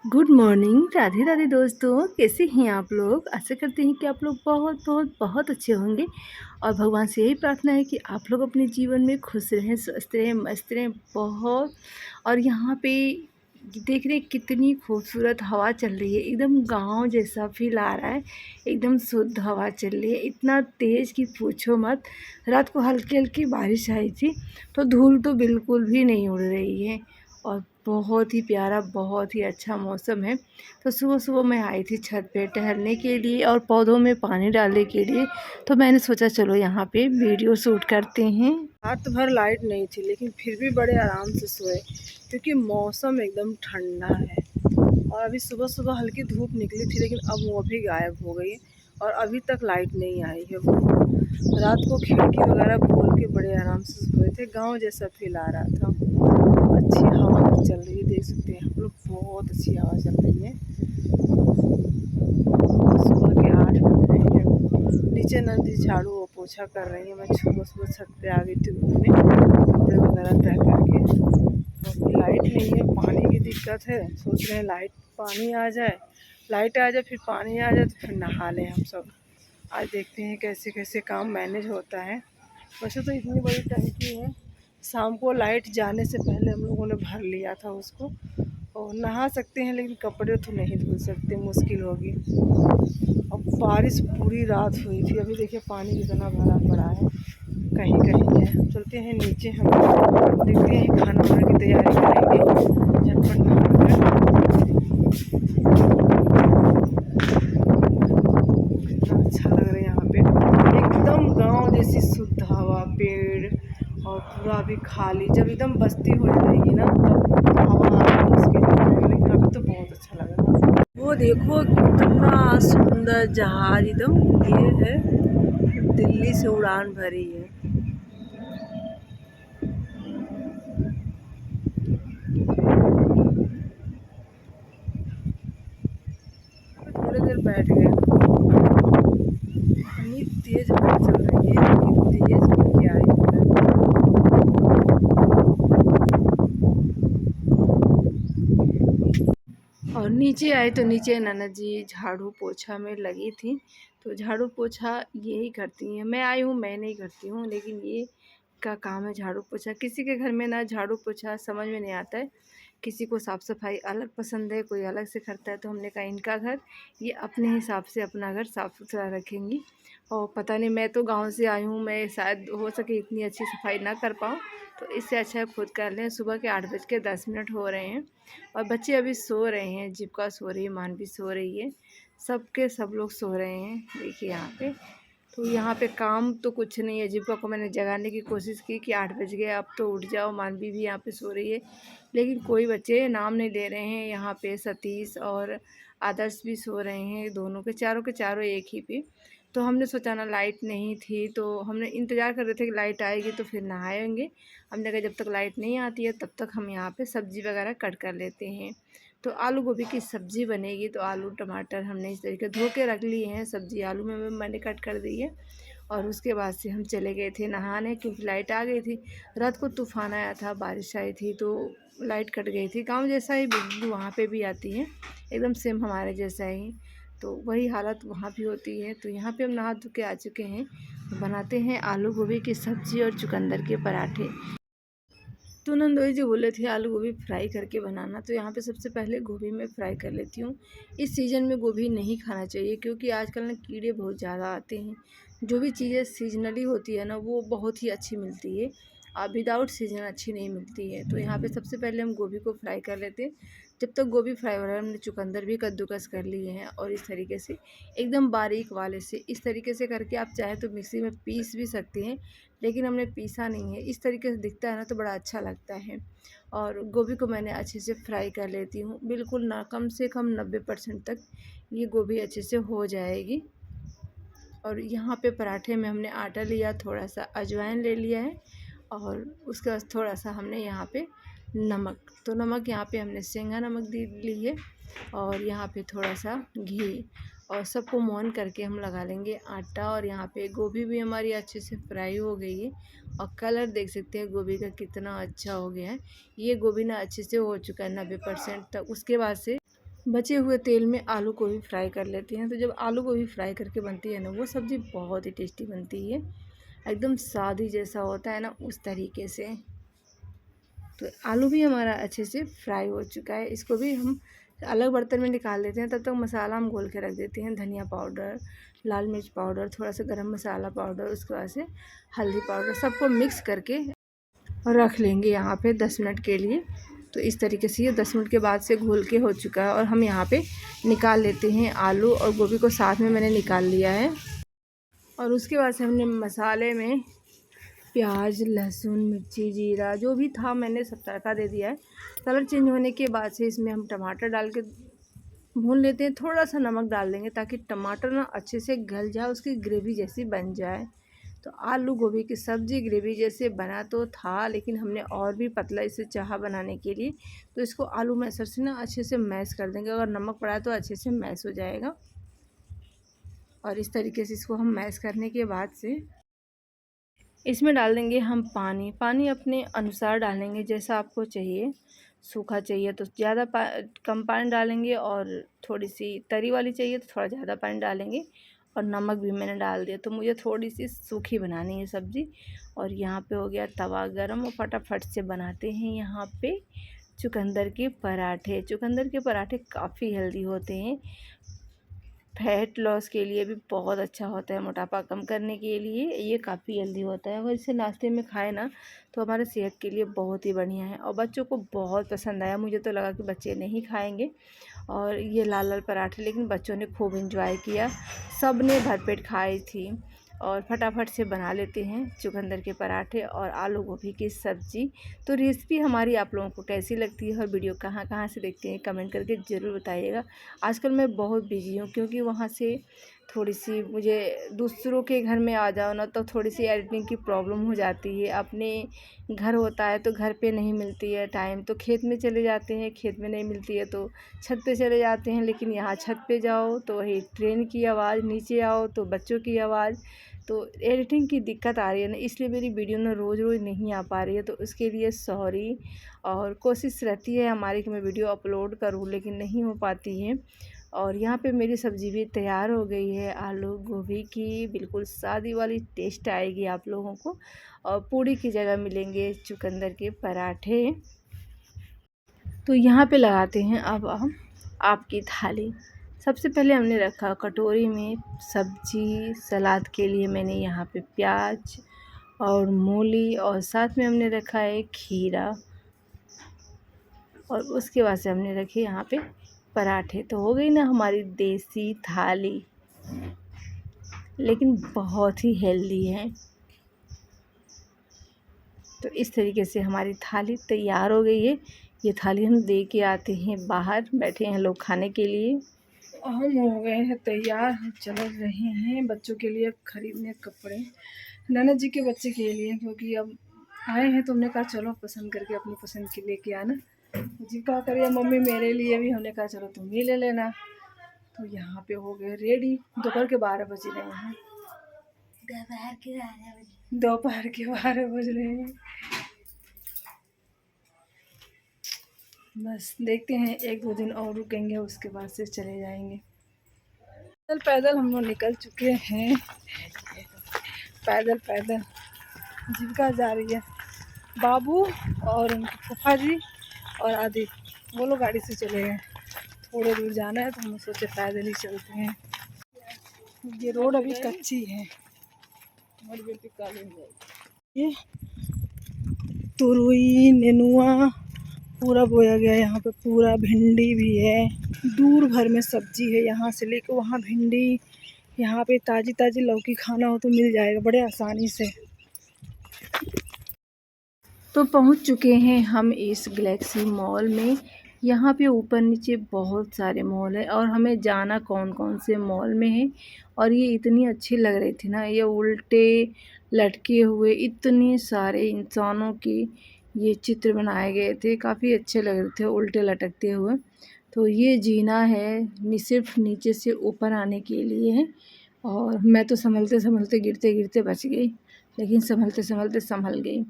Good morning, Radhe Radhe दोस्तों। कैसे हैं आप लोग? आशा करते हैं कि आप लोग बहुत बहुत बहुत अच्छे होंगे और भगवान से यही प्रार्थना है कि आप लोग अपने जीवन में खुश रहें, स्वस्थ रहें, मस्त रहें बहुत। और यहाँ पे देख रहे हैं कितनी खूबसूरत हवा चल रही है, एकदम गांव जैसा फील आ रहा है। एकदम शुद्ध हवा चल रही है, इतना तेज़ कि पूछो मत। रात को हल्की हल्की बारिश आई थी तो धूल तो बिल्कुल भी नहीं उड़ रही है और बहुत ही प्यारा, बहुत ही अच्छा मौसम है। तो सुबह सुबह मैं आई थी छत पे टहलने के लिए और पौधों में पानी डालने के लिए। तो मैंने सोचा चलो यहाँ पे वीडियो शूट करते हैं। रात भर लाइट नहीं थी लेकिन फिर भी बड़े आराम से सोए क्योंकि मौसम एकदम ठंडा है। और अभी सुबह सुबह हल्की धूप निकली थी लेकिन अब वो भी गायब हो गई है और अभी तक लाइट नहीं आई है। रात को खिड़की वगैरह खोल के बड़े आराम से सोए थे, गांव जैसा फील आ रहा था। अच्छी हवा भी चल रही है, देख सकते हैं हम लोग, बहुत अच्छी हवा चल रही है। सुबह के 8 बज रहे हैं। नीचे नदी झाड़ू और पोछा कर रही है। मैं सुबह सुबह छत पे आ गई थी घूमने, कपड़े वगैरह तय करके। तो लाइट नहीं है, पानी की दिक्कत है। सोच रहे हैं लाइट पानी आ जाए, लाइट आ जाए फिर पानी आ जाए तो फिर नहा लें हम सब। आज देखते हैं कैसे कैसे काम मैनेज होता है। वैसे तो इतनी बड़ी टंकी है, शाम को लाइट जाने से पहले हम लोगों ने भर लिया था उसको। और नहा सकते हैं लेकिन कपड़े तो नहीं धुल सकते, मुश्किल होगी। अब बारिश पूरी रात हुई थी, अभी देखिए पानी कितना भरा पड़ा है, कहीं कहीं है। चलते हैं नीचे, हम देखते हैं खाना वाना की तैयारी करेंगे झटपट नहा कर। कितना अच्छा लग रहा है यहाँ पे, एकदम गांव जैसी शुद्ध हवा, पेड़ और पूरा अभी खाली। जब एकदम बस्ती हो जाएगी ना तब हवा आना मुश्किल हो जाएगा, लेकिन अभी तो बहुत अच्छा लग रहा है। वो देखो कितना सुंदर जहाज, एकदम ये है दिल्ली से उड़ान भरी है। थोड़ी देर बैठ गए, इतनी तेज हवा चल रही है, इतनी तेज कि क्या ही बताएं। और नीचे आए तो नीचे ननद जी झाड़ू पोछा में लगी थी। तो झाड़ू पोछा यही करती हैं, मैं आई हूँ मैं नहीं करती हूँ, लेकिन ये का काम है झाड़ू पोछा। किसी के घर में ना झाड़ू पोछा समझ में नहीं आता है, किसी को साफ़ सफाई अलग पसंद है, कोई अलग से करता है। तो हमने कहा इनका घर, ये अपने हिसाब से अपना घर साफ़ सुथरा रखेंगी। और पता नहीं, मैं तो गांव से आई हूँ, मैं शायद हो सके इतनी अच्छी सफाई ना कर पाऊँ, तो इससे अच्छा है खुद कर लें। सुबह के 8:10 हो रहे हैं और बच्चे अभी सो रहे हैं। जीविका सो रही है, मानवी सो रही है, सब लोग सो रहे हैं। देखिए यहाँ पे, तो यहाँ पे काम तो कुछ नहीं है। जीविका को मैंने जगाने की कोशिश की कि 8 बज गए, अब तो उठ जाओ। मानवी भी यहाँ पे सो रही है, लेकिन कोई बच्चे नाम नहीं ले रहे हैं। यहाँ पे सतीश और आदर्श भी सो रहे हैं, दोनों के चारों एक ही पे। तो हमने सोचा ना, लाइट नहीं थी तो हमने इंतज़ार कर रहे थे कि लाइट आएगी तो फिर नहाएंगे। हमने कहा जब तक लाइट नहीं आती है तब तक हम यहाँ पे सब्ज़ी वगैरह कट कर लेते हैं। तो आलू गोभी की सब्ज़ी बनेगी, तो आलू टमाटर हमने इस तरीके धो के रख लिए हैं। सब्ज़ी आलू में मैंने कट कर दी है। और उसके बाद से हम चले गए थे नहाने, क्योंकि लाइट आ गई थी। रात को तूफ़ान आया था, बारिश आई थी तो लाइट कट गई थी। गांव जैसा ही बिजली वहाँ पे भी आती है, एकदम सेम हमारे जैसा ही। तो वही हालत वहाँ भी होती है। तो यहाँ पे हम नहा धो के आ चुके हैं, बनाते हैं आलू गोभी की सब्ज़ी और चुकंदर के पराठे। तो नंदोई जी बोले थे आलू गोभी फ्राई करके बनाना, तो यहाँ पे सबसे पहले गोभी में फ्राई कर लेती हूँ। इस सीज़न में गोभी नहीं खाना चाहिए क्योंकि आजकल ना कीड़े बहुत ज़्यादा आते हैं। जो भी चीज़ें सीजनली होती है ना वो बहुत ही अच्छी मिलती है, विदाउट सीजन अच्छी नहीं मिलती है। तो यहाँ पे सबसे पहले हम गोभी को फ्राई कर लेते हैं। जब तक गोभी फ्राई हो रहा है, हमने चुकंदर भी कद्दूकस कर लिए हैं और इस तरीके से एकदम बारीक वाले से, इस तरीके से करके आप चाहे तो मिक्सी में पीस भी सकते हैं, लेकिन हमने पीसा नहीं है। इस तरीके से दिखता है ना तो बड़ा अच्छा लगता है। और गोभी को मैंने अच्छे से फ्राई कर लेती हूँ, बिल्कुल ना, कम से कम 90% तक ये गोभी अच्छे से हो जाएगी। और यहाँ पे पराठे में हमने आटा लिया, थोड़ा सा अजवाइन ले लिया है और उसके बाद थोड़ा सा हमने यहाँ पे नमक, तो नमक यहाँ पे हमने सेंधा नमक ली है। और यहाँ पे थोड़ा सा घी, और सबको मौन करके हम लगा लेंगे आटा। और यहाँ पे गोभी भी हमारी अच्छे से फ्राई हो गई है और कलर देख सकते हैं गोभी का कितना अच्छा हो गया है। ये गोभी ना अच्छे से हो चुका है 90% तक। उसके बाद से बचे हुए तेल में आलू को भी फ्राई कर लेते हैं। तो जब आलू को भी फ्राई करके बनती है ना, वो सब्ज़ी बहुत ही टेस्टी बनती है, एकदम सादी जैसा होता है ना, उस तरीके से। तो आलू भी हमारा अच्छे से फ्राई हो चुका है, इसको भी हम अलग बर्तन में निकाल लेते हैं। तब तक मसाला हम घोल के रख देते हैं, धनिया पाउडर, लाल मिर्च पाउडर, थोड़ा सा गरम मसाला पाउडर, उसके बाद से हल्दी पाउडर, सबको मिक्स करके रख लेंगे यहाँ पे 10 मिनट के लिए। तो इस तरीके से ये 10 मिनट के बाद से घोल के हो चुका है और हम यहाँ पे निकाल लेते हैं। आलू और गोभी को साथ में मैंने निकाल लिया है। और उसके बाद से हमने मसाले में प्याज, लहसुन, मिर्ची, जीरा जो भी था मैंने सब तड़का दे दिया है। कलर चेंज होने के बाद से इसमें हम टमाटर डाल के भून लेते हैं। थोड़ा सा नमक डाल देंगे ताकि टमाटर ना अच्छे से गल जाए, उसकी ग्रेवी जैसी बन जाए। तो आलू गोभी की सब्ज़ी ग्रेवी जैसे बना तो था, लेकिन हमने और भी पतला इसे चाहा बनाने के लिए। तो इसको आलू मैशर से ना अच्छे से मैश कर देंगे। अगर नमक पड़ा है तो अच्छे से मैश हो जाएगा। और इस तरीके से इसको हम मैश करने के बाद से इसमें डाल देंगे हम पानी। पानी अपने अनुसार डालेंगे, जैसा आपको चाहिए। सूखा चाहिए तो ज़्यादा कम पानी डालेंगे, और थोड़ी सी तरी वाली चाहिए तो थोड़ा ज़्यादा पानी डालेंगे। और नमक भी मैंने डाल दिया। तो मुझे थोड़ी सी सूखी बनानी है सब्ज़ी। और यहाँ पे हो गया तवा गरम, और फटाफट से बनाते हैं यहाँ पे चुकंदर के पराठे। चुकंदर के पराठे काफ़ी हेल्दी होते हैं, फैट लॉस के लिए भी बहुत अच्छा होता है, मोटापा कम करने के लिए ये काफ़ी हेल्दी होता है। अगर इसे नाश्ते में खाए ना तो हमारे सेहत के लिए बहुत ही बढ़िया है। और बच्चों को बहुत पसंद आया। मुझे तो लगा कि बच्चे नहीं खाएंगे और ये लाल लाल पराठे, लेकिन बच्चों ने खूब एंजॉय किया, सब ने भरपेट खाई थी। और फटाफट से बना लेते हैं चुकंदर के पराठे और आलू गोभी की सब्ज़ी। तो रेसिपी हमारी आप लोगों को कैसी लगती है और वीडियो कहाँ कहाँ से देखते हैं कमेंट करके ज़रूर बताइएगा। आजकल मैं बहुत बिजी हूँ, क्योंकि वहाँ से थोड़ी सी मुझे दूसरों के घर में आ जाओ ना तो थोड़ी सी एडिटिंग की प्रॉब्लम हो जाती है। अपने घर होता है तो घर पे नहीं मिलती है टाइम, तो खेत में चले जाते हैं, खेत में नहीं मिलती है तो छत पे चले जाते हैं। लेकिन यहाँ छत पे जाओ तो वही ट्रेन की आवाज़, नीचे आओ तो बच्चों की आवाज़, तो एडिटिंग की दिक्कत आ रही है ना, इसलिए मेरी वीडियो ना रोज़ रोज़ नहीं आ पा रही है। तो उसके लिए सॉरी। और कोशिश रहती है हमारी कि मैं वीडियो अपलोड करूँ, लेकिन नहीं हो पाती है। और यहाँ पे मेरी सब्ज़ी भी तैयार हो गई है आलू गोभी की, बिल्कुल सादी वाली टेस्ट आएगी आप लोगों को। और पूड़ी की जगह मिलेंगे चुकंदर के पराठे। तो यहाँ पे लगाते हैं अब हम आपकी थाली। सबसे पहले हमने रखा कटोरी में सब्जी, सलाद के लिए मैंने यहाँ पे प्याज और मूली, और साथ में हमने रखा है खीरा, और उसके बाद से हमने रखे यहाँ पे पराठे। तो हो गई ना हमारी देसी थाली, लेकिन बहुत ही हेल्दी है। तो इस तरीके से हमारी थाली तैयार हो गई है। ये थाली हम दे के आते हैं बाहर, बैठे हैं लोग खाने के लिए। हम हो गए हैं तैयार, हम चल रहे हैं बच्चों के लिए खरीदने कपड़े, ननद जी के बच्चे के लिए, क्योंकि अब आए हैं तो हमने कहा चलो पसंद करके अपनी पसंद की लेके आना। जी कहा करिए मम्मी मेरे लिए भी, हमने कहा चलो तुम भी ले लेना। तो यहाँ पे हो गए रेडी। दोपहर के 12 बज रहे हैं, दोपहर के 12 बज रहे हैं। बस देखते हैं, 1-2 दिन और रुकेंगे, उसके बाद से चले जाएंगे। पैदल पैदल हम लोग निकल चुके हैं, पैदल पैदल जीविका जा रही है। बाबू और उनके फूफा जी और आदि, वो लोग गाड़ी से चले गए। थोड़े दूर जाना है तो हम सोचे पैदल ही चलते हैं। ये रोड अभी कच्ची है। ये तुरई, नेनुआ पूरा बोया गया है। यहाँ पे पूरा भिंडी भी है, दूर भर में सब्जी है, यहाँ से लेकर वहाँ भिंडी। यहाँ पे ताज़ी ताज़ी लौकी खाना हो तो मिल जाएगा बड़े आसानी से। तो पहुँच चुके हैं हम इस गैलेक्सी मॉल में। यहाँ पे ऊपर नीचे बहुत सारे मॉल है, और हमें जाना कौन कौन से मॉल में है। और ये इतनी अच्छी लग रही थी ना, ये उल्टे लटके हुए इतने सारे इंसानों के ये चित्र बनाए गए थे, काफ़ी अच्छे लग रहे थे उल्टे लटकते हुए। तो ये जीना है सिर्फ नीचे से ऊपर आने के लिए है। और मैं तो संभलते संभलते गिरते गिरते बच गई, लेकिन संभलते संभलते संभल गई।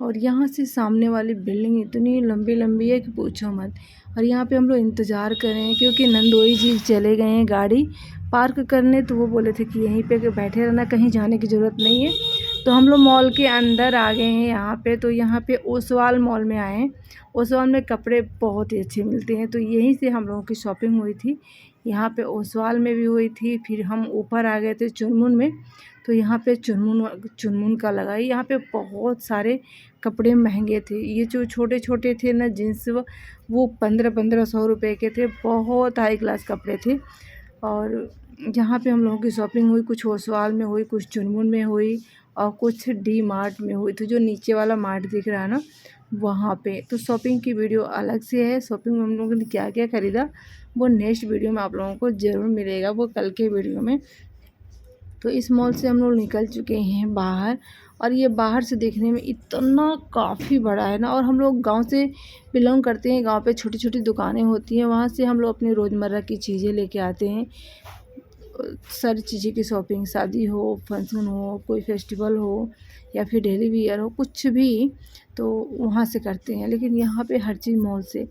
और यहाँ से सामने वाली बिल्डिंग इतनी लंबी लंबी है कि पूछो मत। और यहाँ पे हम लोग इंतज़ार कर रहे हैं क्योंकि नंदोई जी चले गए हैं गाड़ी पार्क करने, तो वो बोले थे कि यहीं पे बैठे रहना, कहीं जाने की ज़रूरत नहीं है। तो हम लोग मॉल के अंदर आ गए हैं यहाँ पे। तो यहाँ पे ओसवाल मॉल में आए हैं। ओसवाल में कपड़े बहुत ही अच्छे मिलते हैं, तो यहीं से हम लोगों की शॉपिंग हुई थी। यहाँ पे ओसवाल में भी हुई थी, फिर हम ऊपर आ गए थे चुनमुन में, तो यहाँ पे चुनमुन का लगा। यहाँ पे बहुत सारे कपड़े महंगे थे। ये जो छोटे छोटे थे ना जींस, वो 1500 रुपये के थे। बहुत हाई क्लास कपड़े थे। और यहाँ पे हम लोगों की शॉपिंग हुई, कुछ ओसवाल में हुई, कुछ चुनमुन में हुई और कुछ डी मार्ट में हुई। तो जो नीचे वाला मार्ट दिख रहा है ना, वहाँ पे तो शॉपिंग की वीडियो अलग से है। शॉपिंग में हम लोगों ने क्या क्या ख़रीदा वो नेक्स्ट वीडियो में आप लोगों को ज़रूर मिलेगा, वो कल के वीडियो में। तो इस मॉल से हम लोग निकल चुके हैं बाहर। और ये बाहर से देखने में इतना काफ़ी बड़ा है ना। और हम लोग गांव से बिलोंग करते हैं, गांव पे छोटी छोटी दुकानें होती हैं, वहाँ से हम लोग अपनी रोज़मर्रा की चीज़ें लेके आते हैं। सारी चीज़ें की शॉपिंग, शादी हो, फंक्शन हो, कोई फेस्टिवल हो या फिर डेली वियर हो, कुछ भी तो वहाँ से करते हैं। लेकिन यहाँ पे हर चीज़ मॉल से,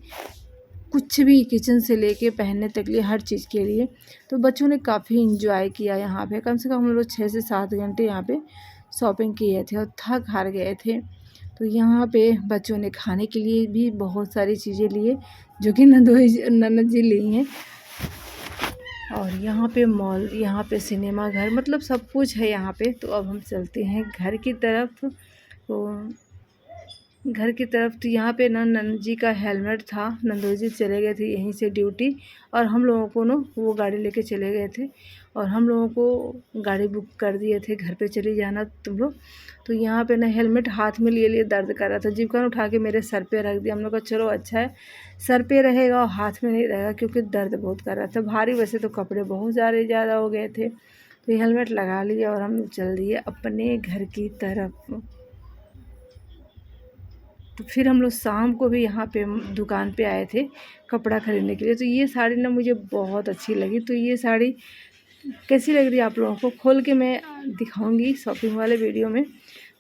कुछ भी किचन से लेके पहनने तक लिए हर चीज़ के लिए। तो बच्चों ने काफ़ी इंजॉय किया यहाँ पे। कम से कम हम लोग 6 से 7 घंटे यहाँ पे शॉपिंग किए थे और थक हार गए थे। तो यहाँ पे बच्चों ने खाने के लिए भी बहुत सारी चीज़ें लिए, जो कि ननद जी ली हैं। और यहाँ पे मॉल, यहाँ पे सिनेमा घर, मतलब सब कुछ है यहाँ पे। तो अब हम चलते हैं घर की तरफ। तो घर की तरफ तो यहाँ पे ना नंद जी का हेलमेट था, नंदोई जी चले गए थे यहीं से ड्यूटी, और हम लोगों को ना वो गाड़ी लेके चले गए थे। और हम लोगों को गाड़ी बुक कर दिए थे, घर पे चली जाना तुम लोग। तो यहाँ पे ना हेलमेट हाथ में लिए लिए दर्द कर रहा था। जीवका ने उठा के मेरे सर पे रख दिया। हम लोग का चलो अच्छा है, सर पे रहेगा और हाथ में नहीं रहेगा, क्योंकि दर्द बहुत कर रहा था भारी। वैसे तो कपड़े बहुत ज़्यादा हो गए थे। तो ये हेलमेट लगा लिया और हम चल दिए अपने घर की तरफ। तो फिर हम लोग शाम को भी यहाँ पे दुकान पे आए थे कपड़ा ख़रीदने के लिए। तो ये साड़ी ना मुझे बहुत अच्छी लगी। तो ये साड़ी कैसी लग रही है आप लोगों को खोल के मैं दिखाऊंगी शॉपिंग वाले वीडियो में।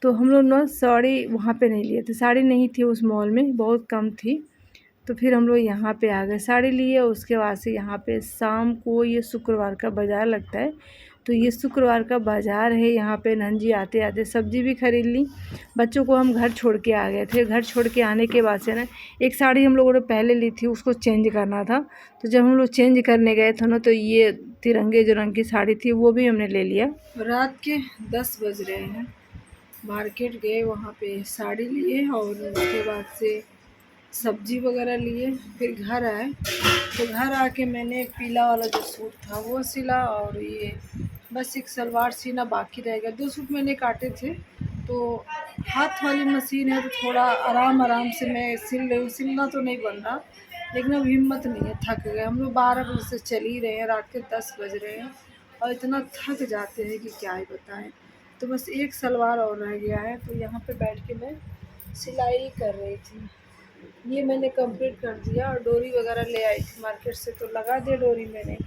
तो हम लोग ना साड़ी वहाँ पे नहीं लिए थे, साड़ी नहीं थी उस मॉल में, बहुत कम थी। तो फिर हम लोग यहाँ पे आ गए, साड़ी लिए। उसके बाद से यहाँ पे शाम को, ये शुक्रवार का बाज़ार लगता है, तो ये शुक्रवार का बाज़ार है। यहाँ पे नंद जी आते आते सब्ज़ी भी खरीद ली। बच्चों को हम घर छोड़ के आ गए थे। घर छोड़ के आने के बाद से ना, एक साड़ी हम लोगों ने पहले ली थी, उसको चेंज करना था। तो जब हम लोग चेंज करने गए थे ना, तो ये तिरंगे जो रंग की साड़ी थी वो भी हमने ले लिया। रात के 10 बज रहे हैं, मार्केट गए, वहाँ पे साड़ी लिए और उसके बाद से सब्जी वगैरह लिए। फिर घर आए, तो घर आके मैंने पीला वाला जो सूट था वो सिला, और ये बस एक सलवार सीना बाकी रह गया। 2 सूट मैंने काटे थे। तो हाथ वाली मशीन है तो थोड़ा आराम आराम से मैं सिल रही हूँ। सिलना तो नहीं बन रहा, लेकिन अब हिम्मत नहीं है, थक गए। हम लोग 12 बजे से चल ही रहे हैं, रात के 10 बज रहे हैं और इतना थक जाते हैं कि क्या ही बताएं। तो बस एक सलवार और रह गया है, तो यहाँ पे बैठ के मैं सिलाई कर रही थी। ये मैंने कंप्लीट कर दिया और डोरी वगैरह ले आई थी मार्केट से, तो लगा दिया डोरी मैंने।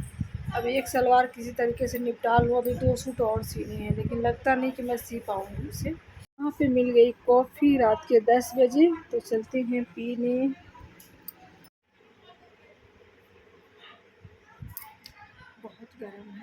अब एक सलवार किसी तरीके से निपटा लूँ। अभी 2 सूट और सीने हैं, लेकिन लगता नहीं कि मैं सी पाऊँगी उसे। वहाँ पे मिल गई कॉफ़ी रात के 10 बजे, तो चलते हैं पीने। बहुत गर्म है।